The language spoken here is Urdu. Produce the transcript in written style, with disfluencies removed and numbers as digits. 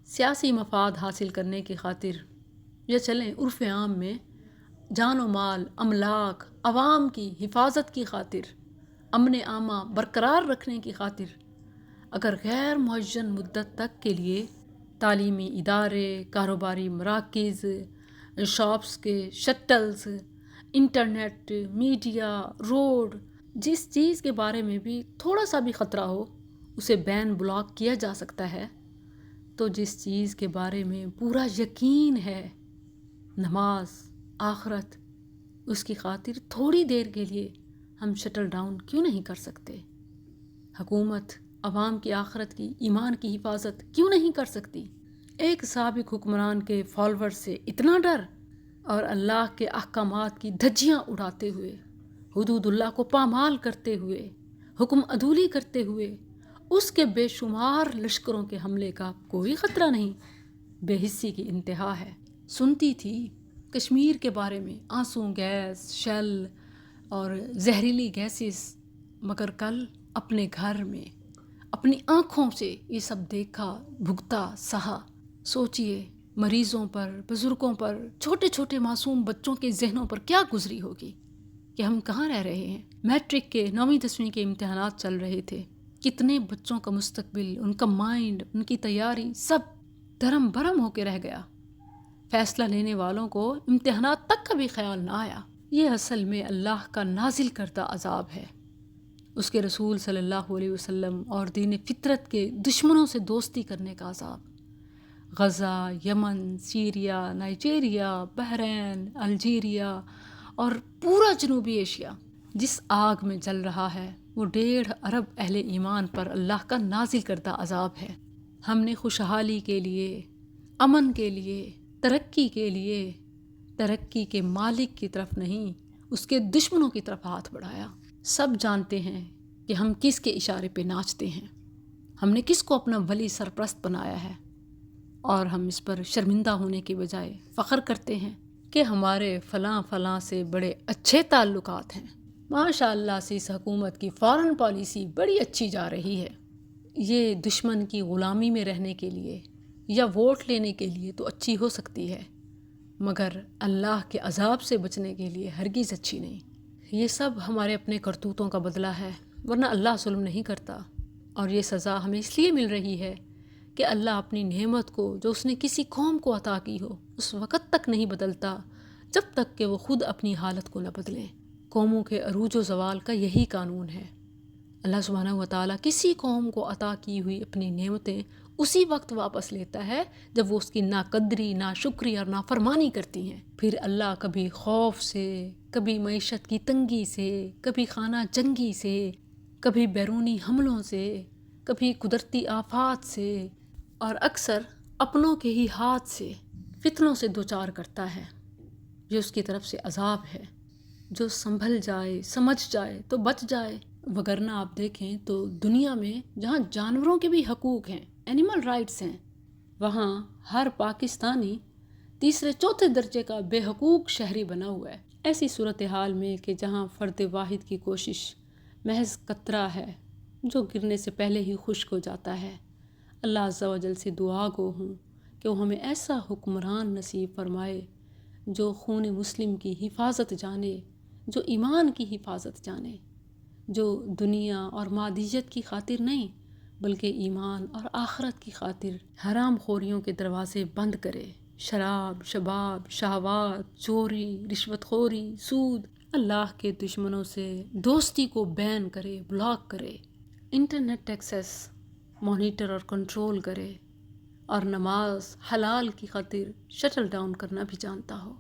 سیاسی مفاد حاصل کرنے کی خاطر یا چلیں عرف عام میں جان و مال، املاک، عوام کی حفاظت کی خاطر، امن عامہ برقرار رکھنے کی خاطر اگر غیر معین مدت تک کے لیے تعلیمی ادارے، کاروباری مراکز، شاپس کے شٹلز، انٹرنیٹ، میڈیا، روڈ، جس چیز کے بارے میں بھی تھوڑا سا بھی خطرہ ہو اسے بین بلاک کیا جا سکتا ہے، تو جس چیز کے بارے میں پورا یقین ہے، نماز، آخرت، اس کی خاطر تھوڑی دیر کے لیے ہم شٹل ڈاؤن کیوں نہیں کر سکتے؟ حکومت عوام کی آخرت کی، ایمان کی حفاظت کیوں نہیں کر سکتی؟ ایک سابق حکمران کے فالوور سے اتنا ڈر اور اللہ کے احکامات کی دھجیاں اڑاتے ہوئے، حدود اللہ کو پامال کرتے ہوئے، حکم عدولی کرتے ہوئے اس کے بے شمار لشکروں کے حملے کا کوئی خطرہ نہیں؟ بے حسی کی انتہا ہے۔ سنتی تھی کشمیر کے بارے میں آنسو گیس، شیل اور زہریلی گیسز، مگر کل اپنے گھر میں اپنی آنکھوں سے یہ سب دیکھا، بھگتا، سہا۔ سوچئے مریضوں پر، بزرگوں پر، چھوٹے چھوٹے معصوم بچوں کے ذہنوں پر کیا گزری ہوگی کہ ہم کہاں رہ رہے ہیں۔ میٹرک کے 9ویں 10ویں کے امتحانات چل رہے تھے، کتنے بچوں کا مستقبل، ان کا مائنڈ، ان کی تیاری سب دھرم برم ہو کے رہ گیا۔ فیصلہ لینے والوں کو امتحانات تک کا بھی خیال نہ آیا۔ یہ اصل میں اللہ کا نازل کردہ عذاب ہے، اس کے رسول صلی اللہ علیہ وسلم اور دین فطرت کے دشمنوں سے دوستی کرنے کا عذاب۔ غزہ، یمن، سیریا، نائجیریا، بحرین، الجیریا اور پورا جنوبی ایشیا جس آگ میں جل رہا ہے، وہ 1.5 ارب اہل ایمان پر اللہ کا نازل کردہ عذاب ہے۔ ہم نے خوشحالی کے لیے، امن کے لیے، ترقی کے لیے، ترقی کے مالک کی طرف نہیں، اس کے دشمنوں کی طرف ہاتھ بڑھایا۔ سب جانتے ہیں کہ ہم کس کے اشارے پہ ناچتے ہیں، ہم نے کس کو اپنا ولی سرپرست بنایا ہے، اور ہم اس پر شرمندہ ہونے کے بجائے فخر کرتے ہیں کہ ہمارے فلاں فلاں سے بڑے اچھے تعلقات ہیں۔ ماشاء اللہ سے اس حکومت کی فارن پالیسی بڑی اچھی جا رہی ہے۔ یہ دشمن کی غلامی میں رہنے کے لیے یا ووٹ لینے کے لیے تو اچھی ہو سکتی ہے، مگر اللہ کے عذاب سے بچنے کے لیے ہرگز اچھی نہیں۔ یہ سب ہمارے اپنے کرتوتوں کا بدلہ ہے، ورنہ اللہ ظلم نہیں کرتا، اور یہ سزا ہمیں اس لیے مل رہی ہے کہ اللہ اپنی نعمت کو جو اس نے کسی قوم کو عطا کی ہو اس وقت تک نہیں بدلتا جب تک کہ وہ خود اپنی حالت کو نہ بدلیں۔ قوموں کے عروج و زوال کا یہی قانون ہے۔ اللہ سبحانہ و تعالیٰ کسی قوم کو عطا کی ہوئی اپنی نعمتیں اسی وقت واپس لیتا ہے جب وہ اس کی ناقدری، ناشکری اور نافرمانی کرتی ہیں۔ پھر اللہ کبھی خوف سے، کبھی معیشت کی تنگی سے، کبھی خانہ جنگی سے، کبھی بیرونی حملوں سے، کبھی قدرتی آفات سے، اور اکثر اپنوں کے ہی ہاتھ سے فتنوں سے دوچار کرتا ہے۔ یہ اس کی طرف سے عذاب ہے۔ جو سنبھل جائے، سمجھ جائے تو بچ جائے، وگرنہ آپ دیکھیں تو دنیا میں جہاں جانوروں کے بھی حقوق ہیں، اینیمل رائٹس ہیں، وہاں ہر پاکستانی تیسرے چوتھے درجے کا بے حقوق شہری بنا ہوا ہے۔ ایسی صورتحال میں کہ جہاں فرد واحد کی کوشش محض قطرہ ہے جو گرنے سے پہلے ہی خشک ہو جاتا ہے، اللہ عز و جل سے دعا گو ہوں کہ وہ ہمیں ایسا حکمران نصیب فرمائے جو خون مسلم کی حفاظت جانے، جو ایمان کی حفاظت جانے، جو دنیا اور مادیت کی خاطر نہیں بلکہ ایمان اور آخرت کی خاطر حرام خوریوں کے دروازے بند کرے، شراب، شباب، شہوات، چوری، رشوت خوری، سود، اللہ کے دشمنوں سے دوستی کو بین کرے، بلاک کرے، انٹرنیٹ ایکسیس مانیٹر اور کنٹرول کرے، اور نماز حلال کی خاطر شٹل ڈاؤن کرنا بھی جانتا ہو۔